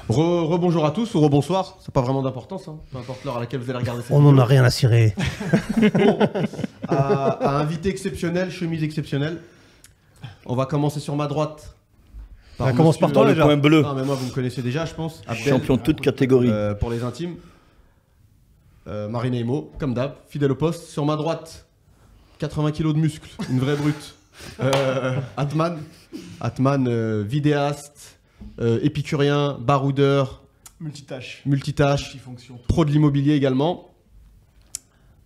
Rebonjour à tous ou rebonsoir, c'est pas vraiment d'importance, hein. Peu importe l'heure à laquelle vous allez regarder cette On n'en a rien à cirer. Bon, à invité exceptionnel, chemise exceptionnelle. On va commencer sur ma droite. Ça commence par toi le déjà. point bleu. Non, mais moi vous me connaissez déjà, je pense. Abdel, Champion de toute catégorie. pour les intimes. Marina Emo, comme d'hab, fidèle au poste. Sur ma droite, 80 kilos de muscles, une vraie brute. Atman, vidéaste, épicurien, baroudeur, Multitâche. multitâche, pro de l'immobilier également.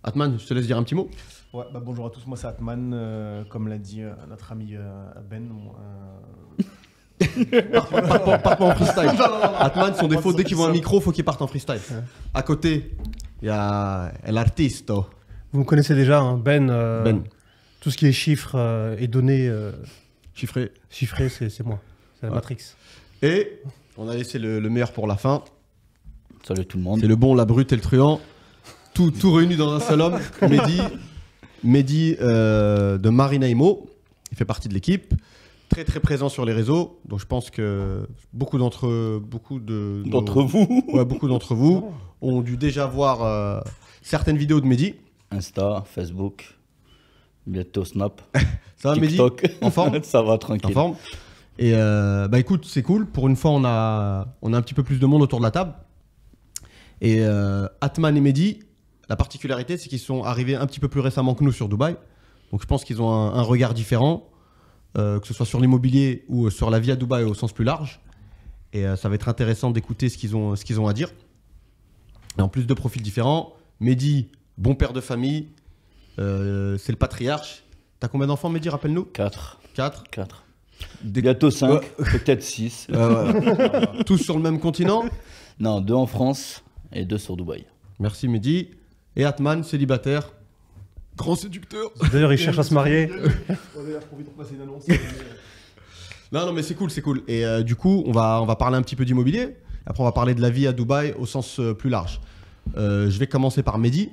Atman, je te laisse dire un petit mot. Ouais, bah bonjour à tous, moi c'est Atman, comme l'a dit notre ami Ben. Parte pas en freestyle. Atman, son défaut, dès qu'ils voient un micro, faut qu'ils partent en freestyle. À côté, il y a l'artisto. Vous me connaissez déjà, hein, Ben. Ben. Tout ce qui est chiffres et données Chiffré. chiffrées, c'est moi. C'est la Ouais. Matrix. Et on a laissé le meilleur pour la fin. Salut tout le monde. C'est le bon, la brute et le truand. Tout réuni dans un seul homme. Mehdi de Marina Emo. Il fait partie de l'équipe. Très très présent sur les réseaux. Donc je pense que beaucoup d'entre vous ont dû déjà voir certaines vidéos de Mehdi. Insta, Facebook, bientôt Snap, Ça va Mehdi? TikTok. En forme? Ça va En tranquille. forme. Et bah écoute, c'est cool. Pour une fois, on a un petit peu plus de monde autour de la table. Et Atman et Mehdi, la particularité, c'est qu'ils sont arrivés un petit peu plus récemment que nous sur Dubaï. Donc je pense qu'ils ont un regard différent, que ce soit sur l'immobilier ou sur la vie à Dubaï au sens plus large. Et ça va être intéressant d'écouter ce qu'ils ont à dire. Et en plus de profils différents, Mehdi, bon père de famille, c'est le patriarche. T'as combien d'enfants, Mehdi, rappelle-nous? 4. 4. Bientôt 5, peut-être 6. Tous sur le même continent. Non, 2 en France et 2 sur Dubaï. Merci Mehdi. Et Atman, célibataire. Grand séducteur. D'ailleurs, il cherche à se marier. On a l'air trop vite de passer une annonce. Non, mais c'est cool. Et du coup, on va parler un petit peu d'immobilier. Après, on va parler de la vie à Dubaï au sens plus large. Je vais commencer par Mehdi.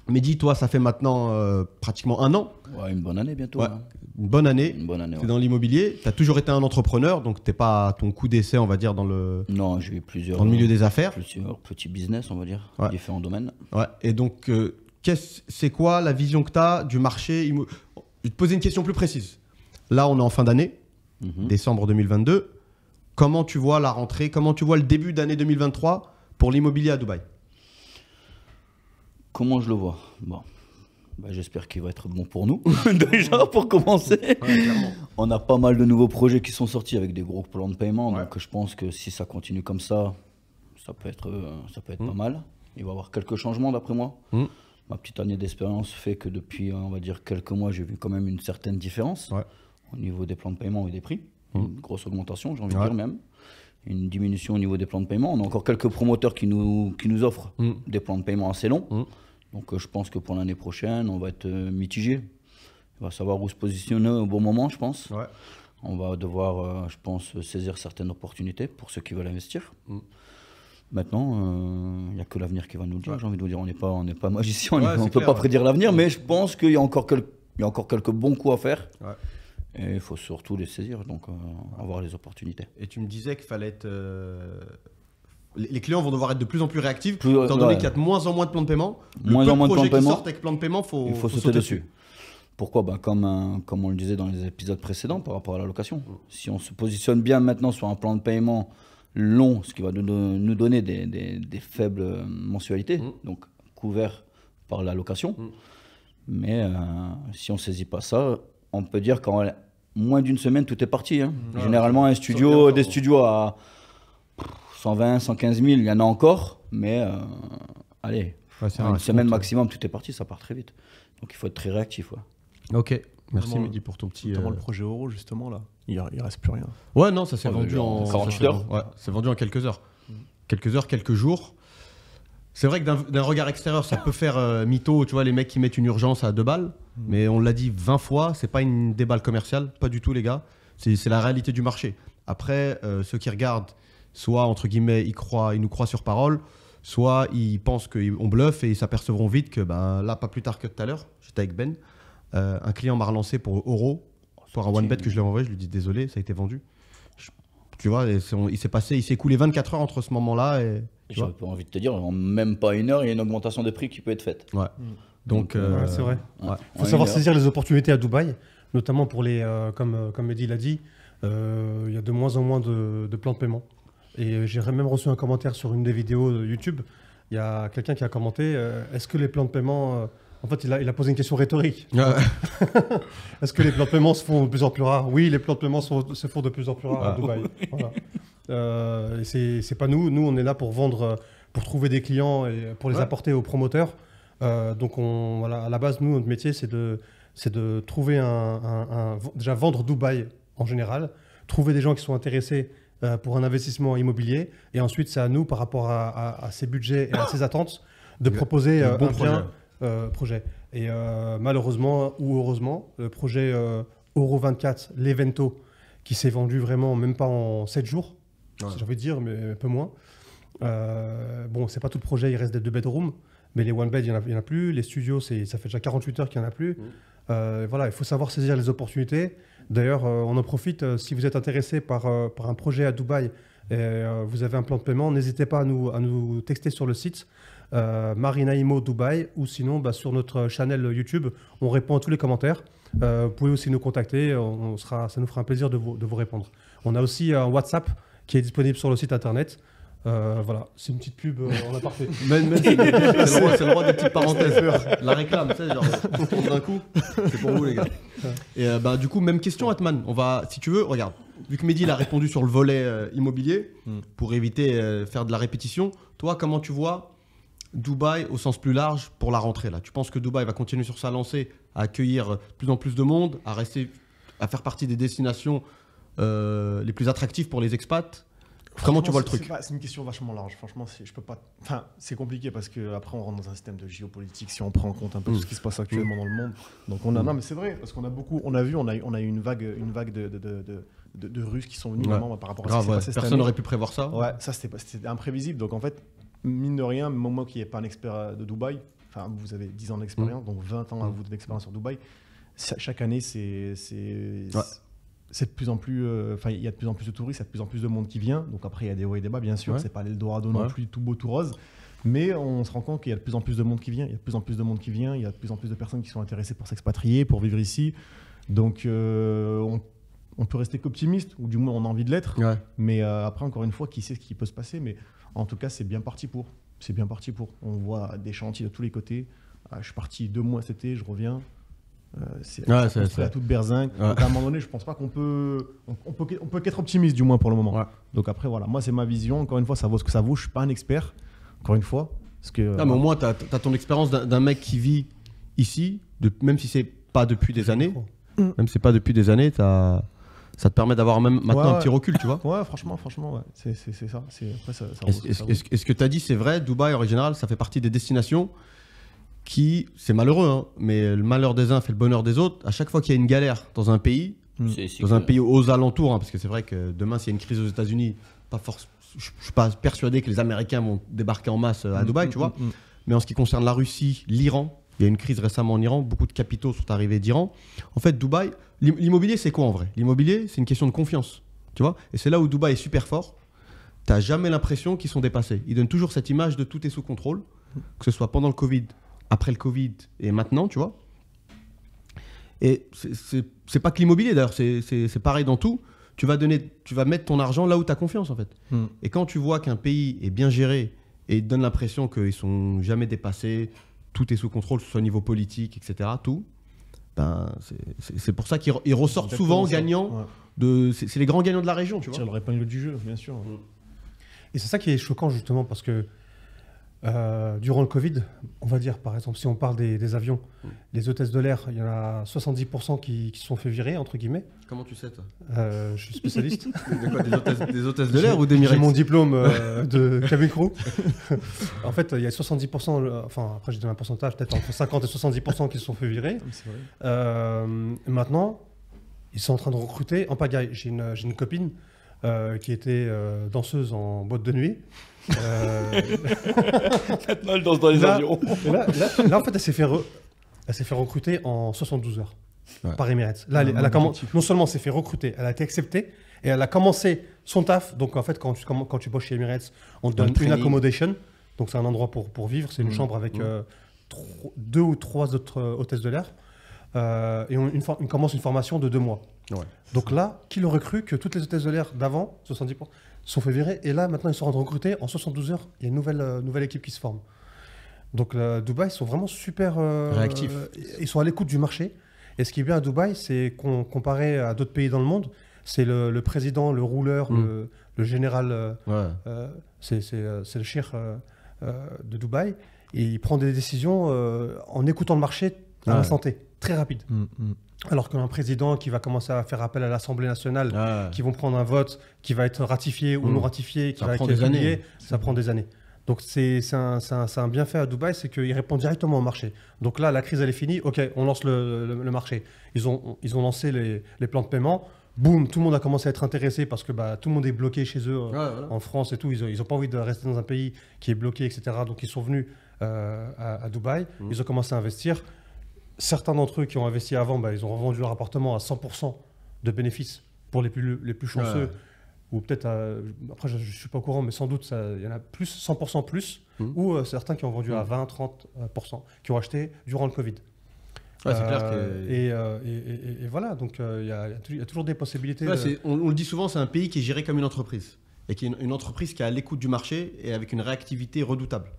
Mehdi, toi, ça fait maintenant pratiquement 1 an. Ouais, une bonne année bientôt. Ouais. Hein. Une bonne année. Une bonne année. Tu es Ouais. dans l'immobilier. Tu as toujours été un entrepreneur, donc tu n'es pas à ton coup d'essai, on va dire, dans le Non, j'ai eu plusieurs. dans le milieu des affaires. Plusieurs petits business, on va dire, Ouais. différents domaines. Ouais. Et donc, c'est quoi la vision que tu as du marché Je vais te poser une question plus précise. Là, on est en fin d'année, décembre 2022. Comment tu vois la rentrée? Comment tu vois le début d'année 2023 pour l'immobilier à Dubaï? Comment je le vois? Bon. Bah, j'espère qu'il va être bon pour nous, déjà pour commencer. Clairement. On a pas mal de nouveaux projets qui sont sortis avec des gros plans de paiement, Ouais. donc je pense que si ça continue comme ça peut être pas mal. Il va y avoir quelques changements d'après moi. Ma petite année d'expérience fait que depuis, on va dire, quelques mois, j'ai vu quand même une certaine différence Ouais. au niveau des plans de paiement et des prix. Une grosse augmentation, j'ai envie de Ouais. dire même. Une diminution au niveau des plans de paiement. On a encore quelques promoteurs qui nous offrent des plans de paiement assez longs. Donc je pense que pour l'année prochaine, on va être mitigé. On va savoir où se positionner au bon moment, je pense. Ouais. On va devoir, je pense, saisir certaines opportunités pour ceux qui veulent investir. Maintenant, il n'y a que l'avenir qui va nous le dire. J'ai envie de vous dire, on n'est pas magicien, Ouais, on c'est ne peut clair, pas ouais. prédire l'avenir, mais je pense qu'il y a encore quelques bons coups à faire. Ouais. Et il faut surtout les saisir, donc avoir les opportunités. Et tu me disais qu'il fallait être. Les clients vont devoir être de plus en plus réactifs, Plus, étant donné ouais. qu'il y a de moins en moins de plans de paiement. Moins en moins de plans de projets qui paiement. sortent avec plan de paiement, Il faut sauter dessus. Pourquoi? Comme on le disait dans les épisodes précédents par rapport à la location. Si on se positionne bien maintenant sur un plan de paiement long, ce qui va nous donner des faibles mensualités, donc couverts par la location. Mais si on ne saisit pas ça, on peut dire qu'en moins d'une semaine, tout est parti. Hein. Généralement, des studios à 120, 115 000, il y en a encore, mais allez, une semaine maximum, tout est parti, ça part très vite. Donc il faut être très réactif. Ouais. Ok, merci Notamment- Mehdi pour ton petit. Notamment le projet Euro, justement, là. Il reste plus rien. Ouais, non, ça s'est Ouais, vendu en 48 heures. Ouais, c'est vendu en quelques heures. Quelques jours. C'est vrai que d'un regard extérieur, ça peut faire mytho, tu vois, les mecs qui mettent une urgence à 2 balles. Mais on l'a dit 20 fois, c'est pas une déballe commerciale, pas du tout, les gars. C'est la réalité du marché. Après, ceux qui regardent, soit, entre guillemets, ils nous croient sur parole, soit ils pensent qu'on bluffe et ils s'apercevront vite que, ben, là, pas plus tard que tout à l'heure, j'étais avec Ben, un client m'a relancé pour Euro, pour un one bet que je lui ai envoyé, je lui dis désolé, ça a été vendu. Tu vois, il s'est écoulé 24 heures entre ce moment-là et. Tu J'aurais vois. pas envie de te dire, en même pas une heure, il y a une augmentation des prix qui peut être faite. Ouais. Donc, Ouais, c'est vrai. Ouais. Il faut En savoir une heure. saisir les opportunités à Dubaï, notamment pour les, comme Mehdi l'a dit, il y a de moins en moins de plans de paiement. Et j'ai même reçu un commentaire sur une des vidéos de YouTube. Il y a quelqu'un qui a commenté est-ce que les plans de paiement. En fait, il a posé une question rhétorique. ouais. Est-ce que les plans de paiement se font de plus en plus rares? Oui, les plans de paiement se font de plus en plus rares à Dubaï. Voilà. Et c'est pas nous. Nous, on est là pour vendre, pour trouver des clients et pour les Ouais. apporter aux promoteurs. Donc, voilà, à la base, nous, notre métier, c'est de trouver déjà vendre Dubaï en général, trouver des gens qui sont intéressés pour un investissement immobilier. Et ensuite, c'est à nous, par rapport à ces budgets et à ces attentes, de proposer Le bon un bien projet. Et malheureusement ou heureusement, le projet Euro 24, l'Evento, qui s'est vendu vraiment même pas en 7 jours, Ouais. j'ai envie de dire, mais un peu moins. Bon, c'est pas tout le projet, il reste des 2 bedrooms, mais les one bed, il y en a plus. Les studios, ça fait déjà 48 heures qu'il n'y en a plus. Voilà, il faut savoir saisir les opportunités. D'ailleurs, on en profite, si vous êtes intéressé par un projet à Dubaï et vous avez un plan de paiement, n'hésitez pas à nous texter sur le site Marina Imo Dubaï, ou sinon sur notre channel YouTube, on répond à tous les commentaires. Vous pouvez aussi nous contacter, ça nous fera un plaisir de vous répondre. On a aussi un WhatsApp qui est disponible sur le site internet. Voilà, c'est une petite pub en aparté. C'est le droit des petites parenthèses. La réclame, tu sais, genre, on tourne d'un coup. C'est pour vous, les gars. Et du coup, même question, Atman. On va, si tu veux, regarde. Vu que Mehdi il a répondu sur le volet immobilier, pour éviter faire de la répétition, toi, comment tu vois Dubaï au sens plus large pour la rentrée là? Tu penses que Dubaï va continuer sur sa lancée, à accueillir de plus en plus de monde, à faire partie des destinations les plus attractives pour les expats? Comment tu vois le truc? C'est une question vachement large. Franchement, je peux pas. Enfin, c'est compliqué parce que après on rentre dans un système de géopolitique. Si on prend en compte un peu tout ce qui se passe actuellement dans le monde, donc non, mais c'est vrai parce qu'on a beaucoup. On a eu une vague de Russes qui sont venus vraiment par rapport à ce qui s'est passé cette Personne année. n'aurait pu prévoir ça. Ouais, ça c'était imprévisible. Donc en fait, mine de rien, même moi qui n'ai pas un expert de Dubaï, enfin vous avez 10 ans d'expérience, donc 20 ans à vous d'expérience sur Dubaï. Chaque année, c'est de plus en plus, il y a de plus en plus de touristes, il y a de plus en plus de monde qui vient. Donc après, il y a des hauts et des bas, bien sûr. Ouais. C'est pas l'Eldorado non plus, tout beau, tout rose. Mais on se rend compte qu'il y a de plus en plus de monde qui vient. Il y a de plus en plus de monde qui vient. Il y a de plus en plus de personnes qui sont intéressées pour s'expatrier, pour vivre ici. Donc on peut rester qu'optimiste, ou du moins on a envie de l'être. Ouais. Mais après, encore une fois, qui sait ce qui peut se passer. Mais en tout cas, c'est bien parti pour. C'est bien parti pour. On voit des chantiers de tous les côtés. Je suis parti 2 mois cet été, je reviens. C'est à toute berzingue. Ouais. Donc à un moment donné, je pense pas qu'on peut qu'être optimiste du moins pour le moment. Ouais. Donc après voilà, moi c'est ma vision. Encore une fois, ça vaut ce que ça vaut. Je suis pas un expert. Encore une fois, parce que Non, mais au moins, tu as ton expérience d'un mec qui vit ici, même si c'est pas depuis des années. Même si c'est pas depuis des années, ça te permet d'avoir même maintenant un petit recul, tu vois. Ouais, franchement, ouais. C'est ça. Après, ça vaut ce que ça vaut. Est-ce que tu as dit, c'est vrai, Dubaï en général, ça fait partie des destinations qui, c'est malheureux, hein, mais le malheur des uns fait le bonheur des autres. À chaque fois qu'il y a une galère dans un pays, dans un pays aux alentours, hein, parce que c'est vrai que demain, s'il y a une crise aux États-Unis, je suis pas persuadé que les Américains vont débarquer en masse à Dubaï, tu vois. Mais en ce qui concerne la Russie, l'Iran, il y a une crise récemment en Iran, beaucoup de capitaux sont arrivés d'Iran. En fait, Dubaï, l'immobilier, c'est quoi en vrai? L'immobilier, c'est une question de confiance, tu vois. Et c'est là où Dubaï est super fort. Tu n'as jamais l'impression qu'ils sont dépassés. Ils donnent toujours cette image de tout est sous contrôle, que ce soit pendant le Covid, après le Covid et maintenant, tu vois. Et c'est pas que l'immobilier d'ailleurs, c'est pareil dans tout. Tu vas mettre ton argent là où tu as confiance en fait. Et quand tu vois qu'un pays est bien géré et il te donne l'impression qu'ils sont jamais dépassés, tout est sous contrôle, que ce soit au niveau politique, etc., tout, ben, c'est pour ça qu'ils ressortent souvent gagnants. Ouais. C'est les grands gagnants de la région, tu vois. Tire le épingle du jeu, bien sûr. Et c'est ça qui est choquant justement parce que durant le Covid, on va dire par exemple si on parle des avions, les hôtesses de l'air, il y en a 70% qui se sont fait virer entre guillemets. Comment tu sais toi? Je suis spécialiste. De quoi, des hôtesses de l'air ou des J'ai Emirates? mon diplôme de cabin crew. En fait, il y a 70%, enfin après j'ai donné un pourcentage, peut-être entre 50 et 70% qui se sont fait virer. C'est vrai. Maintenant, ils sont en train de recruter en pagaille. J'ai une copine qui était danseuse en boîte de nuit. Maintenant, elle danse dans les avions. Là, en fait, elle s'est fait recruter en 72 heures par Emirates. Là, elle a non seulement s'est fait recruter, elle a été acceptée, Et elle a commencé son taf. Donc en fait, quand tu bosses chez Emirates, on te donne une training. accommodation. Donc c'est un endroit pour vivre. C'est une chambre avec 2 ou 3 autres hôtesses de l'air. Et on commence une formation de 2 mois. Ouais. Donc là, qui l'aurait cru que toutes les hôtesses de l'air d'avant, 70%, sont fait virer. Et là, maintenant, ils sont recrutés. En 72 heures, il y a une nouvelle équipe qui se forme. Donc Dubaï, ils sont vraiment super Réactifs. Ils sont à l'écoute du marché. Et ce qui est bien à Dubaï, c'est comparé à d'autres pays dans le monde, c'est le président, le rouleur, le général, c'est le shir de Dubaï. Et il prend des décisions en écoutant le marché à l'instant T, très rapide. Alors qu'un président qui va commencer à faire appel à l'Assemblée nationale, qui vont prendre un vote, qui va être ratifié ou non ratifié, qui Ça va prend être des années. publié, ça prend des années. Donc c'est un bienfait à Dubaï, c'est qu'ils répondent directement au marché. Donc là, la crise elle est finie, ok, on lance le marché. Ils ont lancé les plans de paiement, boum, tout le monde a commencé à être intéressé parce que tout le monde est bloqué chez eux en France et tout. Ils n'ont pas envie de rester dans un pays qui est bloqué, etc. Donc ils sont venus à Dubaï, ils ont commencé à investir. Certains d'entre eux qui ont investi avant, ils ont revendu leur appartement à 100% de bénéfices pour les plus chanceux. Ou peut-être, après je ne suis pas au courant, mais sans doute il y en a plus, 100% plus, ou certains qui ont vendu à 20-30%, qui ont acheté durant le Covid. Ouais, c'est clair que... Et voilà, donc il y a toujours des possibilités. Ouais, on le dit souvent, c'est un pays qui est géré comme une entreprise. Et qui est une entreprise qui est à l'écoute du marché et avec une réactivité redoutable.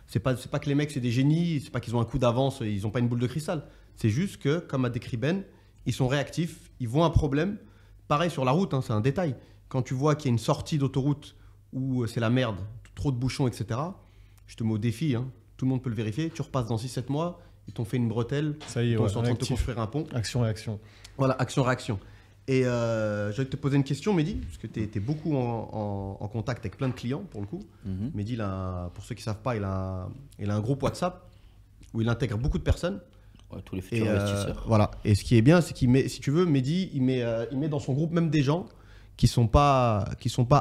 C'est pas que les mecs, c'est des génies, c'est pas qu'ils ont un coup d'avance, ils n'ont pas une boule de cristal. C'est juste que, comme a décrit Ben, ils sont réactifs, ils voient un problème. Pareil sur la route, c'est un détail. Quand tu vois qu'il y a une sortie d'autoroute où c'est la merde, trop de bouchons, etc., je te mets au défi, tout le monde peut le vérifier, tu repasses dans 6-7 mois, ils t'ont fait une bretelle, Ça y est, ils sont en train de te réactif. construire un pont. Action-réaction. Voilà, action-réaction. Et je vais te poser une question, Mehdi, parce que tu es beaucoup en contact avec plein de clients, pour le coup. Mehdi, pour ceux qui ne savent pas, il a un groupe WhatsApp où il intègre beaucoup de personnes. Ouais, tous les futurs investisseurs. Voilà. Et ce qui est bien, c'est qu'il met, si tu veux, Mehdi, il met dans son groupe même des gens qui ne sont pas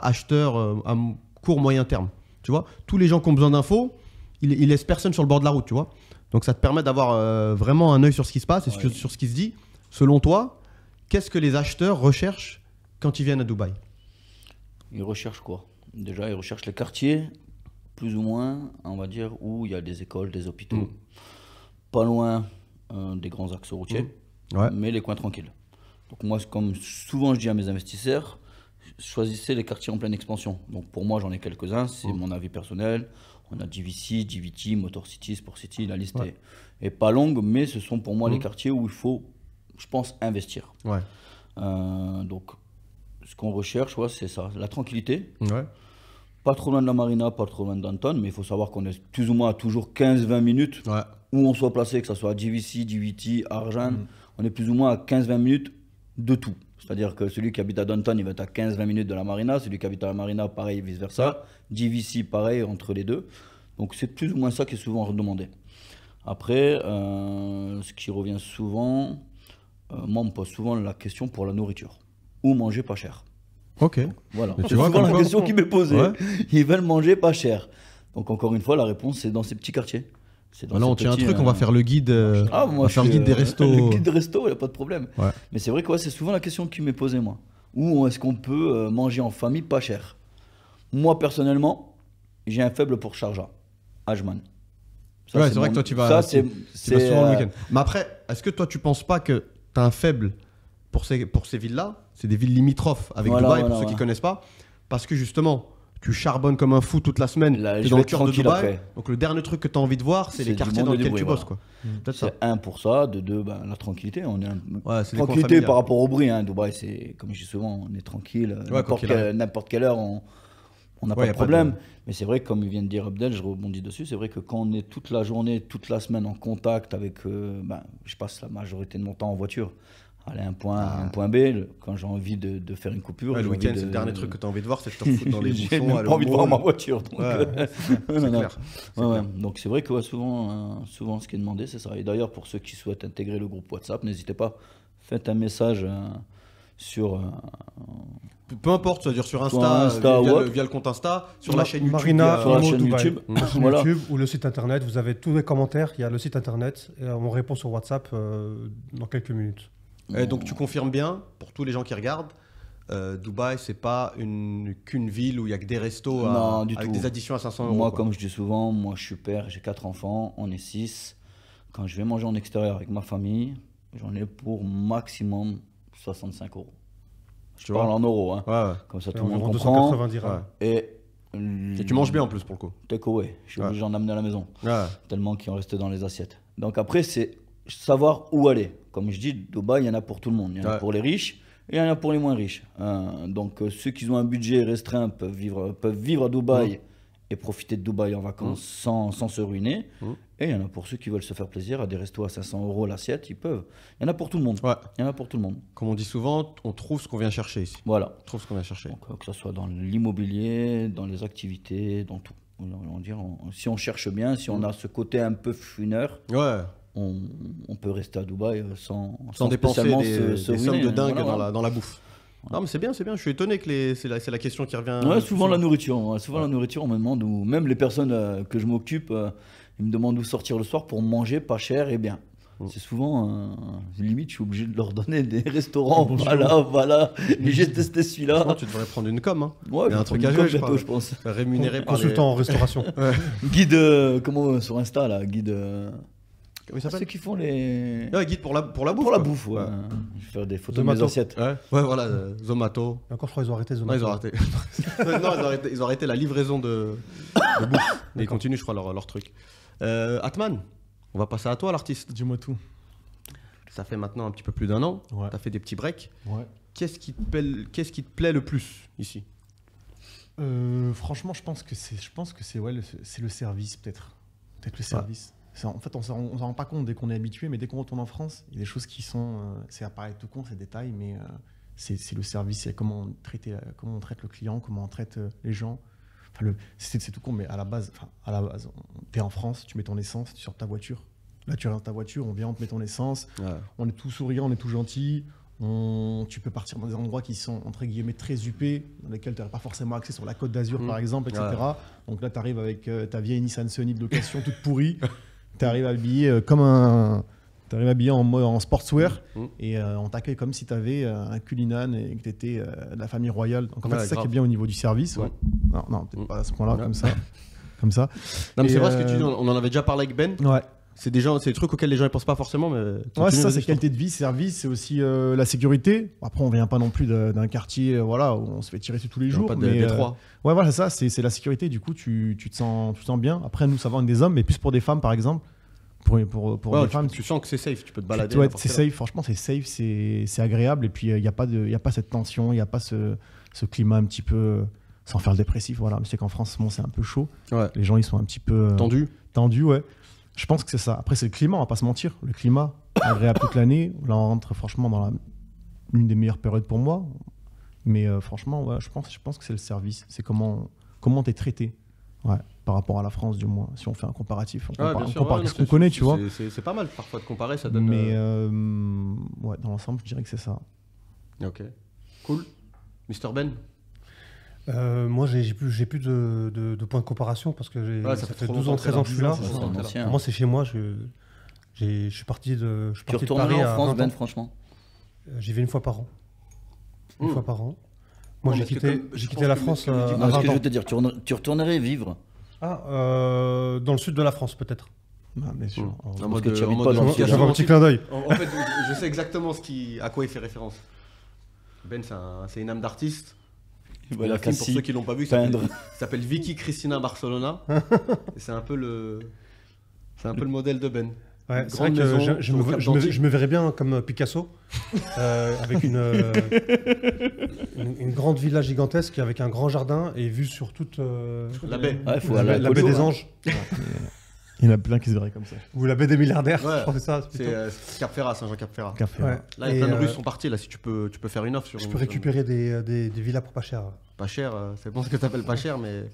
acheteurs à court, moyen terme. Tu vois, tous les gens qui ont besoin d'infos, il laisse personne sur le bord de la route, tu vois. Donc ça te permet d'avoir vraiment un œil sur ce qui se passe et sur ce qui se dit. Selon toi, qu'est-ce que les acheteurs recherchent quand ils viennent à Dubaï? Ils recherchent quoi? Déjà, ils recherchent les quartiers, plus ou moins, on va dire, où il y a des écoles, des hôpitaux. Pas loin des grands axes routiers, mais les coins tranquilles. Donc moi, comme souvent je dis à mes investisseurs, choisissez les quartiers en pleine expansion. Donc pour moi, j'en ai quelques-uns, c'est mon avis personnel. On a GVC, GVT, Motor City, Sport City, la liste est pas longue, mais ce sont pour moi les quartiers où il faut, je pense, investir. Donc ce qu'on recherche, c'est ça, la tranquillité. Pas trop loin de la marina, pas trop loin de Downtown, mais il faut savoir qu'on est plus ou moins à toujours 15-20 minutes où on soit placé, que ce soit à GVC, GVT, Arjan, on est plus ou moins à 15-20 minutes de tout. C'est-à-dire que celui qui habite à Downtown, il va être à 15-20 minutes de la marina, celui qui habite à la marina, pareil, vice-versa. GVC, pareil, entre les deux. Donc c'est plus ou moins ça qui est souvent redemandé. Après, ce qui revient souvent, moi on me pose souvent la question pour la nourriture. Où manger pas cher? Ok. Voilà, Mais c'est tu vois, souvent comme la quoi- question qui m'est posée. Ouais. Ils veulent manger pas cher. Donc encore une fois, la réponse c'est dans ces petits quartiers. C'est dans Là, ces on tient un petits, truc, on va faire le guide, Ah, on moi, va faire le je suis, guide des restos. Le guide de resto, il n'y a pas de problème. Ouais. Mais c'est vrai que c'est souvent la question qui m'est posée, moi. Où est-ce qu'on peut manger en famille pas cher? Moi, personnellement, j'ai un faible pour Sharjah, Ajman. Ça, Ouais, c'est vrai que toi, tu vas, Ça, c'est tu vas souvent le week-end. Mais après, est-ce que toi, tu penses pas que tu as un faible pour ces villes-là? C'est des villes limitrophes avec Voilà, Dubaï, voilà, pour ceux qui ouais. connaissent pas. Parce que justement, tu charbonnes comme un fou toute la semaine, Là, tu es je dans vais le être cœur de tranquille Dubaï. après. Donc le dernier truc que tu as envie de voir, c'est C'est les du quartiers monde dans de lesquels tu bruit, bosses. voilà. Quoi. Peut-être ça. C'est un pour ça, de deux, la tranquillité. On est Ouais, c'est des coins tranquillité familiales. par rapport au bruit. Dubaï, c'est comme je dis souvent, on est tranquille. quoi qu'il arrive. N'importe quelle heure, on n'a Ouais, pas y de a problème. pas Mais c'est vrai que comme vient de dire Abdel, je rebondis dessus, c'est vrai que quand on est toute la journée, toute la semaine en contact avec, je passe la majorité de mon temps en voiture, aller à un point A, à un point B, quand j'ai envie de faire une coupure. Ouais, le j'ai week-end, envie c'est de- le dernier truc que tu as envie de voir, c'est de te foutre dans les J'ai bouchons. même aller pas au envie de voir mall. ma voiture. Donc, Ouais, c'est non, non. clair. C'est Ouais, clair. ouais. Donc c'est vrai que souvent ce qui est demandé, c'est ça. Et d'ailleurs, pour ceux qui souhaitent intégrer le groupe WhatsApp, n'hésitez pas, faites un message sur... Peu importe, c'est-à-dire sur Sur Insta, Insta via, ou le, autre. via le compte Insta, sur la chaîne YouTube. Marina, sur la Imo chaîne Dubaï. YouTube. La chaîne Voilà. YouTube ou le site internet, vous avez tous les commentaires, il y a le site internet, et on répond sur WhatsApp dans quelques minutes. Et donc tu confirmes bien, pour tous les gens qui regardent, Dubaï, c'est pas qu'une ville où il y a que des restos Non, du avec tout. des additions à 500 euros. Moi, quoi. comme je dis souvent, moi je suis père, j'ai 4 enfants, on est 6. Quand je vais manger en extérieur avec ma famille, j'en ai pour maximum 65 euros. Je Tu parle vois en euros, hein. Ouais, Comme ça C'est tout le monde environ comprend. 290 dirhams. Et, Et tu manges bien en plus pour le coup. Takeaway, je suis Ouais. obligé d'en amener à la maison. Ouais. Tellement qu'ils ont resté dans les assiettes. Donc après, c'est savoir où aller. Comme je dis, Dubaï, il y en a pour tout le monde. Il y en a Ouais. pour les riches et il y en a pour les moins riches. Donc ceux qui ont un budget restreint peuvent vivre à Dubaï et profiter de Dubaï en vacances sans se ruiner. Et il y en a pour ceux qui veulent se faire plaisir à des restos à 500 euros l'assiette, ils peuvent. Il y en a pour tout le monde. Ouais. Il y en a pour tout le monde. Comme on dit souvent, on trouve ce qu'on vient chercher ici. Voilà. On trouve ce qu'on vient chercher. Donc, que ce soit dans l'immobilier, dans les activités, dans tout. Si on cherche bien, si on a ce côté un peu funeur, Ouais. on peut rester à Dubaï Sans dépenser spécialement des sommes ruiner, de dingue voilà. dans la bouffe. Non, mais c'est bien, c'est bien. Je suis étonné que c'est la question qui revient. Ouais, souvent la nourriture. Ouais, souvent la nourriture, on me demande où. Même les personnes que je m'occupe, ils me demandent où sortir le soir pour manger pas cher et bien. C'est souvent, limite, je suis obligé de leur donner des restaurants. Voilà. Et j'ai testé celui-là. Franchement, tu devrais prendre une com. Hein. Ouais, Il y a un truc comme à jouer, je bientôt, crois. je pense. Rémunéré par Consultant en restauration. Guide, comment sur Insta là, guide. Comment il Ceux s'appelle qui font les. Ouais, guide pour la bouffe. Pour la quoi. bouffe, ouais. Ouais. Je vais faire des photos de mes Zomato. assiettes. Ouais, voilà, Zomato. Et encore, je crois qu'ils ont arrêté Non, Zomato. ils ont arrêté. Non, ils ont arrêté la livraison de bouffe. Mais ils continuent, je crois, leur truc. Atman, on va passer à toi, l'artiste. Dis-moi tout. Ça fait maintenant un petit peu plus d'un an. Ouais. Tu as fait des petits breaks. Ouais. Qu'est-ce qui te plaît le plus ici? Franchement, je pense que c'est ouais, c'est le service peut-être. Peut-être le service. En fait, on s'en rend pas compte dès qu'on est habitué, mais dès qu'on retourne en France, il y a des choses qui sont. C'est à paraître tout con, c'est des détails, mais c'est le service, c'est comment on traite le client, comment on traite les gens. Enfin, c'est tout con, mais à la base, t'es en France, tu mets ton essence, tu sors de ta voiture. Là, tu rentres dans ta voiture, on vient, on te met ton essence. Ouais. On est tout souriant, on est tout gentil. Tu peux partir dans des endroits qui sont entre guillemets très huppés, dans lesquels tu n'aurais pas forcément accès sur la Côte d'Azur par exemple, etc. Ouais. Donc là, tu arrives avec ta vieille Nissan Sunny de location toute pourrie. Tu arrives habillé comme un. Tu arrives habillé en sportswear et on t'accueille comme si tu avais un Cullinan et que tu étais de la famille royale. Donc en fait, Ouais, c'est ça grave. qui est bien au niveau du service. Ouais. Non, peut-être pas à ce point-là, Ouais. comme ça. Comme ça. Non, mais Et, c'est vrai ce que tu dis, on en avait déjà parlé avec Ben. Ouais. C'est des trucs auxquels les gens ne pensent pas forcément. Mais Ouais, continue, c'est ça, vas-y, c'est je t'en qualité de vie, service, c'est aussi la sécurité. Après, on vient pas non plus d'un quartier voilà, où on se fait tirer dessus tous les prie. jours. Pas mais, des trois. ouais, voilà, c'est la sécurité. Du coup, tu te sens bien. Après, nous, ça va, on est des hommes, mais plus pour des femmes, par exemple. Pour Ouais, des femmes, tu sens que c'est safe, tu peux te balader. ouais, n'importe c'est quelle heure. safe. Franchement, c'est safe, c'est agréable. Et puis, il n'y a pas cette tension, il n'y a pas ce climat un petit peu, sans faire le dépressif. Voilà. Je sais qu'en France, bon, c'est un peu chaud. Ouais. Les gens, ils sont un petit peu Tendu. ouais. Je pense que c'est ça. Après, c'est le climat, on va pas se mentir. Le climat, agréable toute l'année. Là, on rentre franchement dans l'une des meilleures périodes pour moi. Mais franchement, ouais, je pense que c'est le service. C'est comment t'es traité. Ouais, par rapport à la France, du moins. Si on fait un comparatif, on Ouais, compare, bien on sûr, compare ouais, avec ce non, qu'on connaît, tu vois. C'est pas mal parfois de comparer, ça donne. Mais ouais, dans l'ensemble, je dirais que c'est ça. Ok. Cool. Mr. Ben. Moi, j'ai plus de points de comparation parce que Ouais, ça ça fait fait 12 ans, 13 ans que je suis là. c'est ça. C'est un ancien. Pour moi, c'est chez moi. Je suis parti de Tu Paris retournerais en à France, 20 Ben, ans. franchement? J'y vais une fois par an. Une fois par an. Moi, Non, j'ai parce que quitté, comme- j'ai je quitté pense la que- France que le à dit- Non, ce 20 que je ans. veux te dire, tu retournerais vivre? Dans le sud de la France, peut-être. Ah, bien sûr. En mode, que tu en habites mode pas dans le éducation sud. J'avais un petit clin d'œil. En fait, je sais exactement à quoi il fait référence. Ben, c'est une âme d'artiste. Il y a un film, pour ceux qui l'ont pas vu, qui peindre. s'appelle Vicky Cristina Barcelona. Et c'est un peu le modèle de Ben. Ouais, Une c'est vrai grande que maison je au me, Cap je me- d'Antibes. je me verrais bien comme Picasso, avec une grande villa gigantesque, avec un grand jardin et vue sur toute La baie. Ouais, faut la aller à baie Colo, des hein. Anges, Il y en a plein qui se verraient comme ça. ou la baie des milliardaires, Ouais. je crois que c'est ça. C'est plutôt. Cap Ferrat, Saint-Jean Cap Ferrat. Café. Ouais. Là, il y Et, a plein de Russes sont partis. Là, si tu peux faire une offre sur. je une- peux récupérer des villas pour pas cher. Pas cher, c'est bon ce que tu appelles pas cher, mais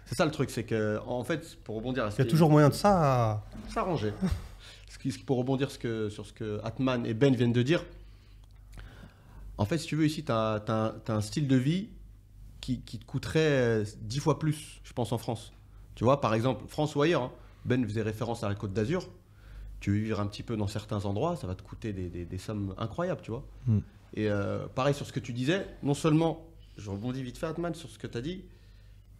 c'est ça le truc, c'est que en fait, pour rebondir à ce Il y a qui- toujours moyen de ça. s'arranger. Pour rebondir sur ce que Atman et Ben viennent de dire, en fait, si tu veux, ici, tu as un style de vie qui te coûterait 10 fois plus, je pense, en France. Tu vois, par exemple, France ou ailleurs, hein, Ben faisait référence à la Côte d'Azur. Tu veux vivre un petit peu dans certains endroits, ça va te coûter des sommes incroyables, tu vois. Et pareil sur ce que tu disais, non seulement, je rebondis vite fait, Atman, sur ce que tu as dit,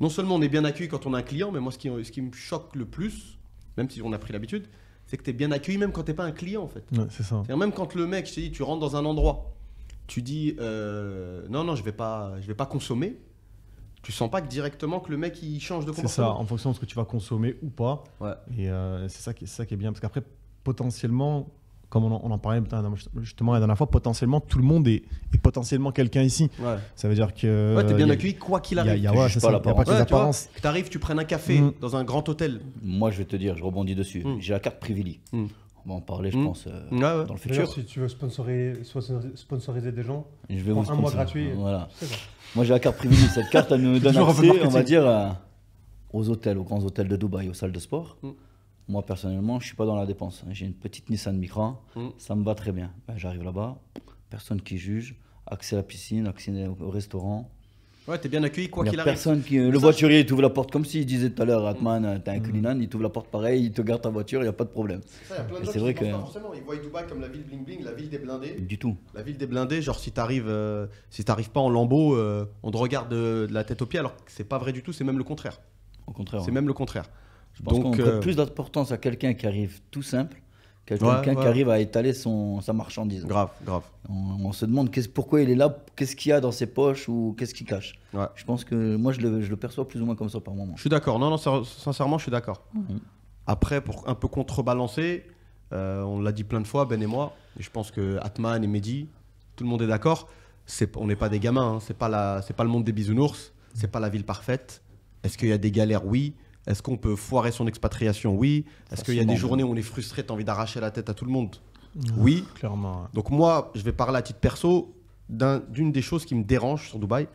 non seulement on est bien accueilli quand on a un client, mais moi, ce qui me choque le plus, même si on a pris l'habitude, c'est que tu es bien accueilli même quand tu n'es pas un client, en fait. Ouais, c'est ça. C'est-à-dire même quand le mec, je t'ai dit, tu rentres dans un endroit, tu dis non, je vais pas consommer, tu sens pas que directement que le mec il change de C'est comportement. ça, en fonction de ce que tu vas consommer ou pas. Ouais. Et c'est ça qui est bien. Parce qu'après, potentiellement, comme on en parlait justement la dernière fois, potentiellement, tout le monde est potentiellement quelqu'un ici. Ouais. Ça veut dire que. Ouais, t'es bien y a- accueilli quoi qu'il y a- arrive. y a- Tu ouais, juges c'est pas ça, y a l'apparence. pas que les Ouais, tu vois, apparences. que t'arrives, tu prennes un café dans un grand hôtel. Moi, je vais te dire, je rebondis dessus. Mm. J'ai la carte Privilège. Mm. On va en parler, je Mm. pense, Ouais. dans le D'ailleurs, futur. si tu veux sponsoriser des gens, Je vais pour vous un mois sponsoriser. gratuit. Voilà. c'est ça. Moi, j'ai la carte Privilège. Cette carte, elle nous donne Toujours un peu accès, on va marketing. dire, aux hôtels, aux grands hôtels de Dubaï, aux salles de sport. Mm. Moi, personnellement, je ne suis pas dans la dépense. J'ai une petite Nissan Micra. Mm. Ça me va très bien. Ben, j'arrive là-bas, personne qui juge. Accès à la piscine, accès au restaurant. Ouais, t'es bien accueilli quoi Il qu'il n'y a arrive. personne qui. Le ça, voiturier, il t'ouvre la porte comme s'il disait tout à l'heure, Atman, t'as un Cullinan, il t'ouvre la porte pareil, il te garde ta voiture, il n'y a pas de problème. Ça, y a plein de Et gens c'est qui vrai y pensent que- pas forcément. Ils voient Dubaï comme la ville bling bling, la ville des blindés. Du tout. La ville des blindés, genre si t'arrives pas en lambeau, on te regarde de la tête aux pieds, alors que c'est pas vrai du tout, c'est même le contraire. Au contraire. C'est même le contraire. Je pense qu'on Donc, prête plus d'importance à quelqu'un qui arrive tout simple qu'à quelqu'un ouais. qui arrive à étaler sa marchandise. grave. On se demande pourquoi il est là, qu'est-ce qu'il y a dans ses poches ou qu'est-ce qu'il cache. Ouais. Je pense que moi, je le perçois plus ou moins comme ça par moment. Je suis d'accord. Non, sincèrement, je suis d'accord. Mhm. Après, pour un peu contrebalancer, on l'a dit plein de fois, Ben et moi, et je pense que Atman et Mehdi, tout le monde est d'accord. On n'est pas des gamins. Hein. C'est pas le monde des bisounours. C'est pas la ville parfaite. Est-ce qu'il y a des galères? Oui. Est-ce qu'on peut foirer son expatriation? Oui. Est-ce qu'il y a des Facilement, journées où on est frustré, t'as envie d'arracher la tête à tout le monde? Oui. Clairement. Donc moi, je vais parler à titre perso d'une des choses qui me dérange sur Dubaï.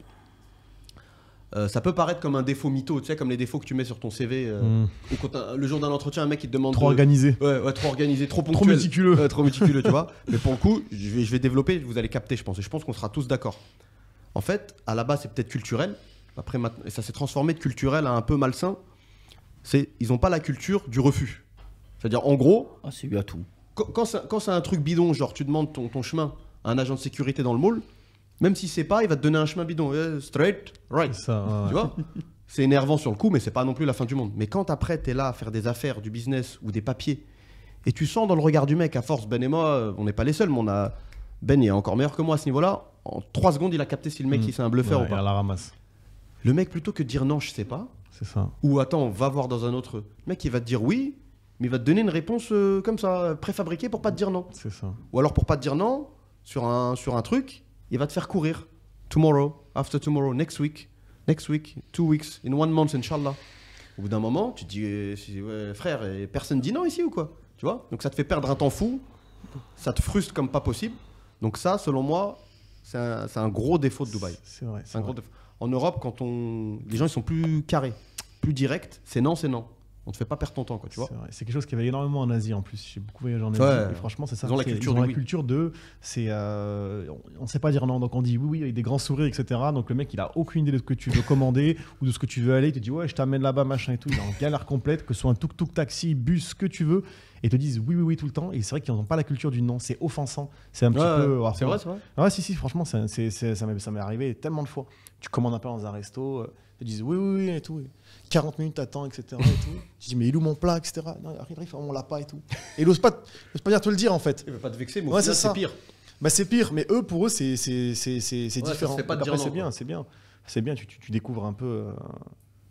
Ça peut paraître comme un défaut mytho, tu sais, comme les défauts que tu mets sur ton CV. Ou quand le jour d'un entretien, un mec il te demande Trop organisé. Ouais, trop organisé, trop Trop ponctuel. méticuleux. Ouais, trop méticuleux, tu vois. Mais pour le coup, je vais développer, vous allez capter, je pense. Et je pense qu'on sera tous d'accord. En fait, à la base, c'est peut-être culturel. Après, et ça s'est transformé de culturel à un peu malsain. Ils n'ont pas la culture du refus. C'est-à-dire, en gros, Ah, c'est lui à tout. quand c'est un truc bidon, genre tu demandes ton chemin à un agent de sécurité dans le mall, même si c'est pas, il va te donner un chemin bidon. Straight, right. C'est ça. Ouais. Tu vois, c'est énervant sur le coup, mais c'est pas non plus la fin du monde. Mais quand après, t'es là à faire des affaires, du business ou des papiers, et tu sens dans le regard du mec, à force, Ben et moi, on n'est pas les seuls, mais Ben est encore meilleur que moi à ce niveau-là. En 3 secondes, il a capté si le mec, c'est un bluffeur Ouais, ou il a pas. la ramasse. Le mec, plutôt que de dire non, je sais pas, C'est ça. ou attends, va voir dans un autre, le mec, il va te dire oui, mais il va te donner une réponse comme ça, préfabriquée pour pas te dire non. C'est ça. Ou alors pour pas te dire non sur un truc, il va te faire courir. Tomorrow, after tomorrow, next week, 2 weeks, in 1 month, Inch'Allah. Au bout d'un moment, tu te dis, ouais, frère, et personne dit non ici ou quoi? Tu vois? Donc ça te fait perdre un temps fou, ça te frustre comme pas possible. Donc ça, selon moi, c'est un gros défaut de Dubaï. C'est vrai. C'est un gros défaut. En Europe, les gens ils sont plus carrés, plus directs, c'est non, c'est non. On te fait pas perdre ton temps, quoi, tu vois. C'est vrai. C'est quelque chose qui avait énormément en Asie en plus. J'ai beaucoup voyagé en Asie. Ouais. Et franchement, c'est ça. Ils ont la C'est- culture ils ont du la oui. culture de. On ne sait pas dire non. Donc on dit oui, oui, avec des grands sourires, etc. Donc le mec, il a aucune idée de ce que tu veux commander ou de ce que tu veux aller. Il te dit ouais, je t'amène là-bas, machin et tout. Il est en galère complète, que ce soit un tuk-tuk, taxi, bus, ce que tu veux. Et ils te disent oui, oui, oui tout le temps. Et c'est vrai qu'ils n'ont pas la culture du non. C'est offensant. C'est un petit peu. c'est vrai, c'est vrai. Ouais, si, franchement, ça m'est arrivé tellement de fois. Tu commandes un peu dans un resto, ils te disent oui, oui, oui, et tout. Et 40 minutes, t'attends, etc. Et tout. Tu dis, mais il est où mon plat, etc. Non, arrive, on l'a pas et tout. Et il n'ose pas bien te le dire, en fait. Il veut pas te vexer, mais au Ouais, final, c'est ça. c'est pire. Bah, c'est pire, mais eux, pour eux, c'est différent. ça se fait pas de Donc dire après, non, c'est bien, quoi. c'est bien. C'est bien, tu découvres un peu.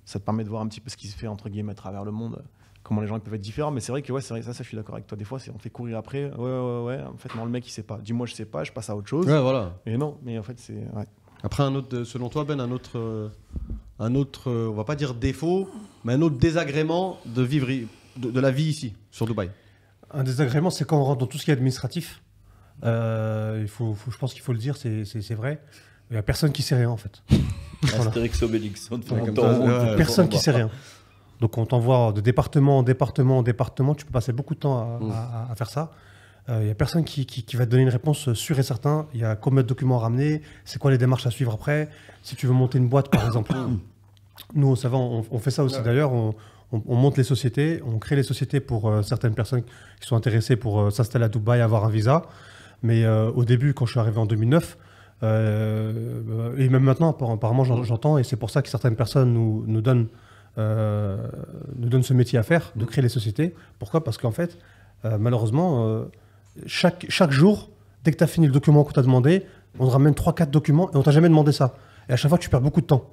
Ça te permet de voir un petit peu ce qui se fait, entre guillemets, à travers le monde. Comment les gens ils peuvent être différents. Mais c'est vrai que ouais, c'est vrai, ça, je suis d'accord avec toi. Des fois, on fait courir après. Ouais. En fait, non, le mec, il sait pas. Dis-moi, je sais pas, je passe à autre chose. Ouais, voilà. Et non, mais en fait, c'est. Ouais. Après, selon toi, Ben, un autre, on va pas dire défaut, mais un autre désagrément de vivre, de la vie ici, sur Dubaï. Un désagrément, c'est quand on rentre dans tout ce qui est administratif. Je pense qu'il faut le dire, c'est vrai. Il n'y a personne qui sait rien, en fait. Voilà. Astérix Obélix. On te fait Ouais, monter comme ça, en haut, ouais, tu Personne te qui rends sait bas. rien. Donc on t'envoie de département en département en département, tu peux passer beaucoup de temps à faire ça. Il n'y a personne qui va te donner une réponse sûre et certaine. Il y a combien de documents à ramener, c'est quoi les démarches à suivre après. Si tu veux monter une boîte, par exemple, nous, ça va, on fait ça aussi d'ailleurs. On monte les sociétés, on crée les sociétés pour certaines personnes qui sont intéressées pour s'installer à Dubaï, avoir un visa. Mais au début, quand je suis arrivé en 2009, et même maintenant, apparemment, j'entends, et c'est pour ça que certaines personnes nous donnent ce métier à faire, de créer les sociétés. Pourquoi? Parce qu'en fait, malheureusement, chaque jour, dès que tu as fini le document qu'on t'a demandé, on te ramène 3-4 documents et on t'a jamais demandé ça. Et à chaque fois, tu perds beaucoup de temps.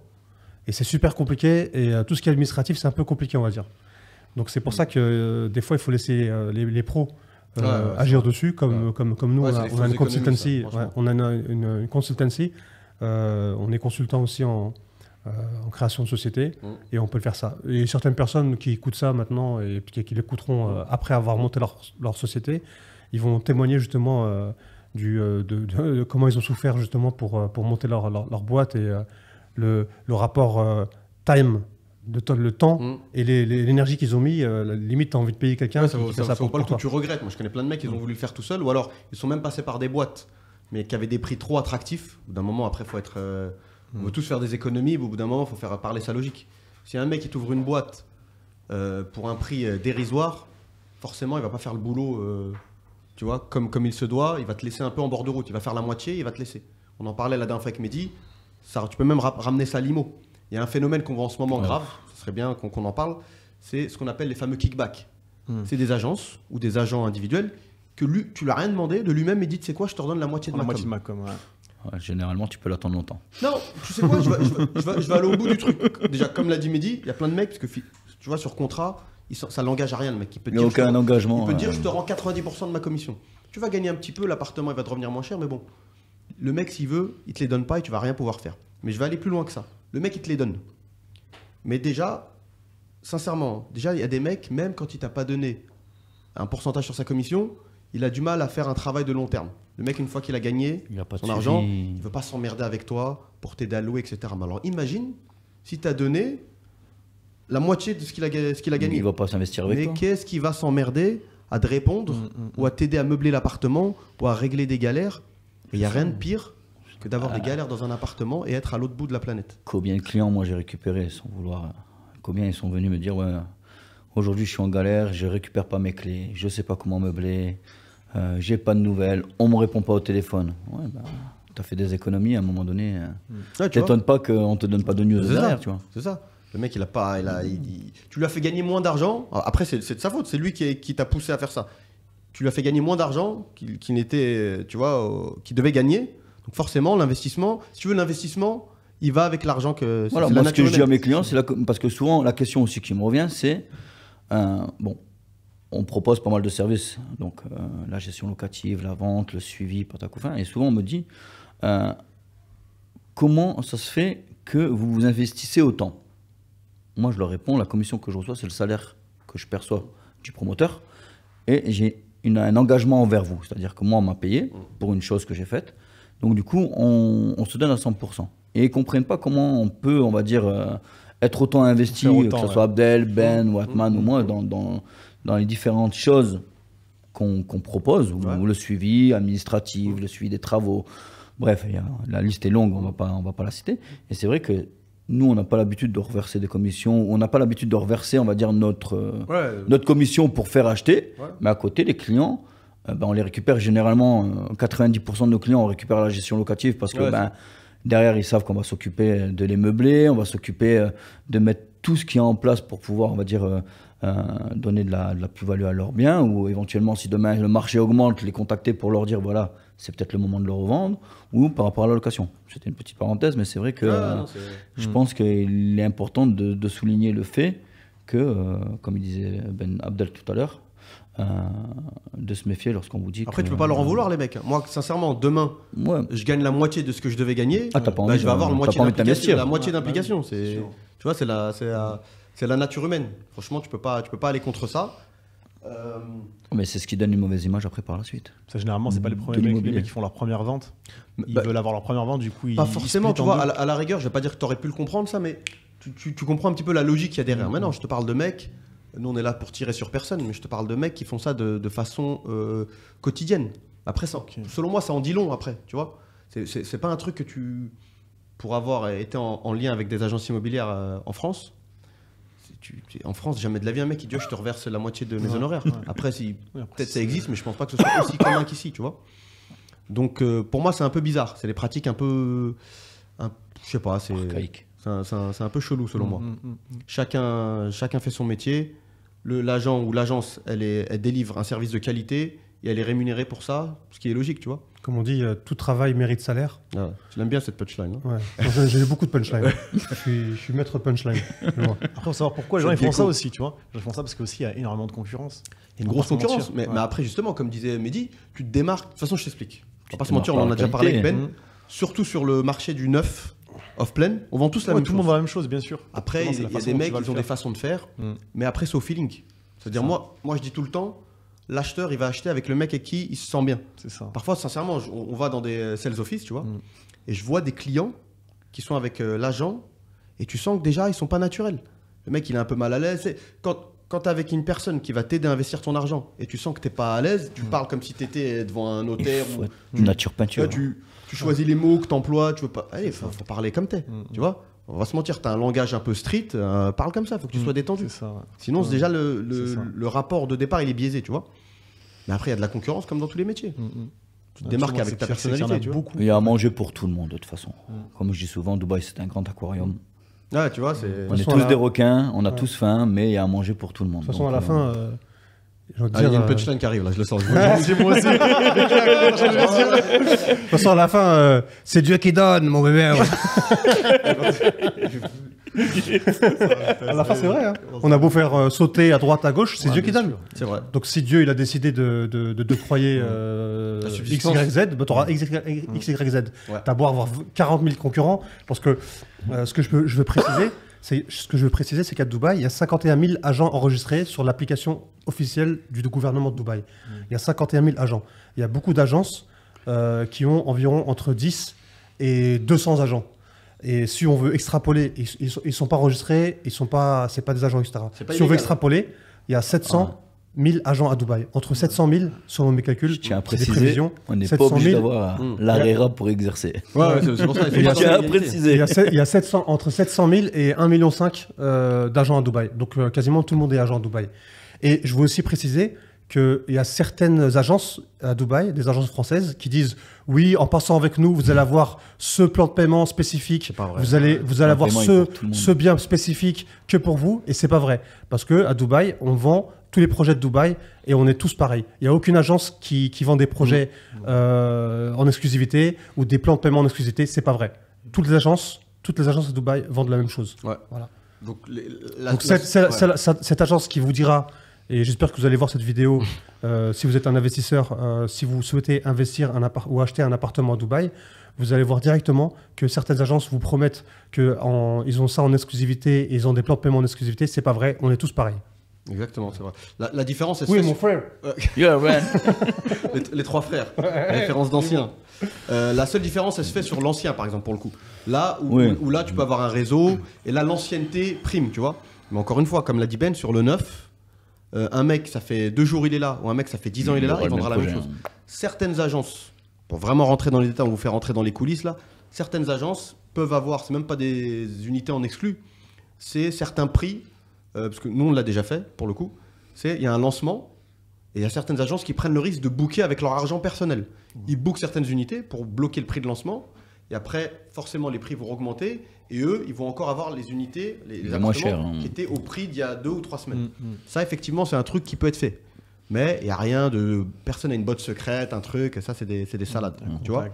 Et c'est super compliqué. Et tout ce qui est administratif, c'est un peu compliqué, on va dire. Donc c'est pour ça que des fois, il faut laisser les pros agir dessus, comme nous, Ouais, on c'est a des une fausses consultancy. économies, ça, franchement. On a une consultancy. On est consultant aussi en création de société et on peut le faire ça. Et certaines personnes qui écoutent ça maintenant et qui l'écouteront après avoir monté leur société, ils vont témoigner justement de comment ils ont souffert justement pour monter leur boîte et le rapport time, le temps et l'énergie qu'ils ont mis, limite tu as envie de payer quelqu'un Ça vaut pas le coup, tu regrettes. Moi, je connais plein de mecs qui ont voulu le faire tout seul, ou alors ils sont même passés par des boîtes, mais qui avaient des prix trop attractifs. Au bout d'un moment, après, faut être. On veut tous faire des économies, au bout d'un moment, il faut faire parler sa logique. Si un mec qui t'ouvre une boîte pour un prix dérisoire, forcément, il va pas faire le boulot, tu vois, comme il se doit. Il va te laisser un peu en bord de route. Il va faire la moitié, il va te laisser. On en parlait la dernière fois avec Mehdi. Ça, tu peux même ramener ça à l'IMO. Il y a un phénomène qu'on voit en ce moment grave, ce serait bien qu'on en parle, c'est ce qu'on appelle les fameux kickbacks. C'est des agences ou des agents individuels que lui, tu lui as rien demandé, de lui-même, il dit, tu sais quoi, je te redonne la moitié de La ma moitié com. de ma com, ouais. Ouais, généralement, tu peux l'attendre longtemps. Non, tu sais quoi, je vais aller au bout du truc. Déjà, comme l'a dit Mehdi, il y a plein de mecs, parce que tu vois, sur contrat, ça l'engage à rien, le mec. Il peut Il n'y a aucun engagement. Il peut te dire, je te rends 90% de ma commission. Tu vas gagner un petit peu, l'appartement, il va te revenir moins cher, mais bon. Le mec, s'il veut, il te les donne pas et tu vas rien pouvoir faire. Mais je vais aller plus loin que ça. Le mec, il te les donne. Mais déjà, sincèrement, déjà, il y a des mecs, même quand il t'a pas donné un pourcentage sur sa commission, il a du mal à faire un travail de long terme. Le mec, une fois qu'il a gagné Il y a pas de son suivi. argent, il ne veut pas s'emmerder avec toi pour t'aider à louer, etc. Mais alors, imagine si tu as donné la moitié de ce qu'il a gagné. Il ne va pas s'investir avec Mais toi. qu'est-ce qui va s'emmerder à te répondre ou à t'aider à meubler l'appartement ou à régler des galères? Il n'y a rien de pire que d'avoir des galères dans un appartement et être à l'autre bout de la planète. Combien de clients, moi, j'ai récupéré sans vouloir. Combien ils sont venus me dire, ouais, aujourd'hui, je suis en galère, je récupère pas mes clés, je sais pas comment meubler, j'ai pas de nouvelles, on me répond pas au téléphone. Ouais, bah, t'as fait des économies à un moment donné. Ouais, tu vois. T'étonnes pas qu'on te donne pas de news C'est derrière, ça. tu vois. C'est ça. Le mec, il a pas, tu lui as fait gagner moins d'argent. Après, c'est de sa faute. C'est lui qui t'a poussé à faire ça. Tu lui as fait gagner moins d'argent qu'il n'était, tu vois, qu'il devait gagner. Donc forcément, l'investissement, si tu veux l'investissement, il va avec l'argent que. Voilà, c'est moi, la ce que nature je dis à humaine. mes clients, c'est parce que souvent, la question aussi qui me revient, c'est bon, on propose pas mal de services, donc la gestion locative, la vente, le suivi, patacoufin, et souvent on me dit comment ça se fait que vous vous investissez autant? Moi, je leur réponds, la commission que je reçois, c'est le salaire que je perçois du promoteur, et j'ai un engagement envers vous, c'est-à-dire que moi, on m'a payé pour une chose que j'ai faite, donc du coup, on se donne à 100%. Et ils ne comprennent pas comment on peut, on va dire, être autant investi, Faire autant, que ce soit Abdel, Ben, ou Atman ou moi, dans les différentes choses qu'on propose, ou le suivi administratif, le suivi des travaux. Bref, la liste est longue, on va pas la citer. Et c'est vrai que nous, on n'a pas l'habitude de reverser des commissions, on n'a pas l'habitude de reverser, on va dire, notre commission pour faire acheter. Ouais. Mais à côté, les clients, on les récupère généralement, 90% de nos clients, on récupère la gestion locative parce que derrière, ils savent qu'on va s'occuper de les meubler, on va s'occuper de mettre tout ce qui est en place pour pouvoir, on va dire, donner de la plus-value à leurs biens, ou éventuellement, si demain le marché augmente, les contacter pour leur dire, voilà, c'est peut-être le moment de le revendre, ou par rapport à la location. C'était une petite parenthèse, mais c'est vrai que je pense qu'il est important de souligner le fait que, comme il disait Ben Abdel tout à l'heure, de se méfier lorsqu'on vous dit Après, que, tu peux pas leur en vouloir, les mecs. Moi, sincèrement, demain, ouais. je gagne la moitié de ce que je devais gagner. Ah, t'as pas envie je vais avoir t'as moitié pas envie de d'implication. t'investir. La moitié d'implication. c'est sûr. Tu vois, c'est la nature humaine. Franchement, tu peux pas aller contre ça. Mais c'est ce qui donne une mauvaise image après par la suite. Ça, généralement, c'est pas les premiers De mecs, les l'immobilier. mecs qui font leur première vente. Ils Bah, veulent avoir leur première vente, du coup, Pas ils forcément, splittent tu en vois, deux. à la rigueur, je vais pas dire que tu aurais pu le comprendre ça, mais tu comprends un petit peu la logique qu'il y a derrière. Maintenant, je te parle de mecs, nous on est là pour tirer sur personne, mais je te parle de mecs qui font ça de façon quotidienne. Après, selon moi, ça en dit long après, tu vois. C'est pas un truc que pour avoir été en lien avec des agences immobilières en France. En France, jamais de la vie, un mec qui dit je te reverse la moitié de mes honoraires. Après, Oui, après, peut-être ça existe, mais je pense pas que ce soit aussi commun qu'ici, tu vois. Donc pour moi, c'est un peu bizarre. C'est des pratiques un peu, je sais pas, c'est Archaïque. un peu chelou selon moi. Chacun fait son métier. L'agent ou l'agence, elle délivre un service de qualité et elle est rémunérée pour ça, ce qui est logique, tu vois. Comme on dit, tout travail mérite salaire. Ah, tu l'aimes bien cette punchline. Hein. Ouais. J'ai beaucoup de punchline. je suis maître punchline. Après, il faut savoir pourquoi les gens ils font ça aussi, tu vois. Ils font ça parce qu'il y a énormément de concurrence. Il y a une grosse concurrence, mais après, justement, comme disait Mehdi, tu te démarques. De toute façon, je t'explique. On va pas se mentir, on en a déjà parlé avec Ben. Surtout sur le marché du neuf, off-plan, on vend tous la même chose. Tout le monde vend la même chose, bien sûr. Après, il y a des mecs qui ont des façons de faire, mais après, c'est au feeling. C'est-à-dire, moi, je dis tout le temps, l'acheteur, il va acheter avec le mec avec qui il se sent bien. C'est ça. Parfois, sincèrement, on va dans des sales office, tu vois, et je vois des clients qui sont avec l'agent, et tu sens que déjà, ils sont pas naturels. Le mec, il est un peu mal à l'aise. Quand tu es avec une personne qui va t'aider à investir ton argent, et tu sens que tu n'es pas à l'aise, tu parles comme si tu étais devant un notaire. Une nature peinture. Tu choisis les mots que tu emploies, tu veux pas. Allez, faut parler comme t'es, tu vois. On va se mentir, tu as un langage un peu street, parle comme ça, faut que tu sois détendu. C'est ça, ouais. Sinon, déjà, le rapport de départ, il est biaisé, tu vois. Mais après, il y a de la concurrence comme dans tous les métiers. Tu te démarques avec ta personnalité, tu vois. Il y a à manger pour tout le monde, de toute façon. Comme je dis souvent, Dubaï, c'est un grand aquarium. Ouais, tu vois, c'est. On est tous des requins, on a tous faim, mais il y a à manger pour tout le monde. De toute façon, à la fin, j'ai envie de Il y dire, a une punchline qui arrive, là, je le sens. J'ai moi aussi. de toute façon, à la fin, c'est Dieu qui donne, mon bébé. À la fin, c'est vrai. Hein. On a beau faire sauter à droite, à gauche, c'est Dieu qui donne. C'est vrai. Donc, si Dieu il a décidé de croyer X, Y, Z, bah, tu auras X, Y, Z. Ouais. T'as beau avoir 40 000 concurrents, parce que ce que je veux préciser, c'est qu'à Dubaï, il y a 51 000 agents enregistrés sur l'application officielle du gouvernement de Dubaï. Il y a 51 000 agents. Il y a beaucoup d'agences qui ont environ entre 10 et 200 agents. Et si on veut extrapoler, ils sont pas enregistrés, c'est pas des agents, etc. Si on veut extrapoler, il y a 700 000 agents à Dubaï. Entre 700 000, selon mes calculs, Je tiens à c'est des préciser, prévisions. on n'est pas obligé d'avoir l'ARERA pour exercer. Ouais, c'est pour ça. Je tiens à préciser. Il y a entre 700 000 et 1,5 million d'agents à Dubaï. Donc quasiment tout le monde est agent à Dubaï. Et je veux aussi préciser qu'il y a certaines agences à Dubaï, des agences françaises, qui disent oui, en passant avec nous, vous allez avoir ce plan de paiement spécifique, vous allez avoir ce bien spécifique que pour vous, et c'est pas vrai. Parce que à Dubaï, on vend tous les projets de Dubaï et on est tous pareils. Il n'y a aucune agence qui vend des projets en exclusivité ou des plans de paiement en exclusivité, c'est pas vrai. Toutes les agences à Dubaï vendent la même chose. Ouais. Voilà. Donc, cette agence qui vous dira, et j'espère que vous allez voir cette vidéo, si vous êtes un investisseur, si vous souhaitez investir ou acheter un appartement à Dubaï, vous allez voir directement que certaines agences vous promettent qu'ils ont ça en exclusivité et ils ont des plans de paiement en exclusivité. C'est pas vrai, on est tous pareils. Exactement, c'est vrai. La différence, oui, mon frère. Yeah, man. les trois frères, référence d'anciens. La seule différence, elle se fait sur l'ancien, par exemple, pour le coup. Là où là, tu peux avoir un réseau, et là, l'ancienneté prime, tu vois. Mais encore une fois, comme l'a dit Ben, sur le neuf, un mec, ça fait 2 jours, il est là, ou un mec, ça fait 10 ans, il est là, il vendra la même chose. Certaines agences, pour vraiment rentrer dans les détails, on vous fait rentrer dans les coulisses, là, certaines agences peuvent avoir, c'est même pas des unités en exclu, c'est certains prix, parce que nous, on l'a déjà fait, pour le coup, il y a un lancement, et il y a certaines agences qui prennent le risque de booker avec leur argent personnel. Ils bookent certaines unités pour bloquer le prix de lancement, et après, forcément, les prix vont augmenter, et eux, ils vont encore avoir les unités, les moins cher, qui étaient au prix d'il y a 2 ou 3 semaines. Ça, effectivement, c'est un truc qui peut être fait. Mais il n'y a rien de... Personne n'a une botte secrète, un truc, ça, c'est des salades, tu vois.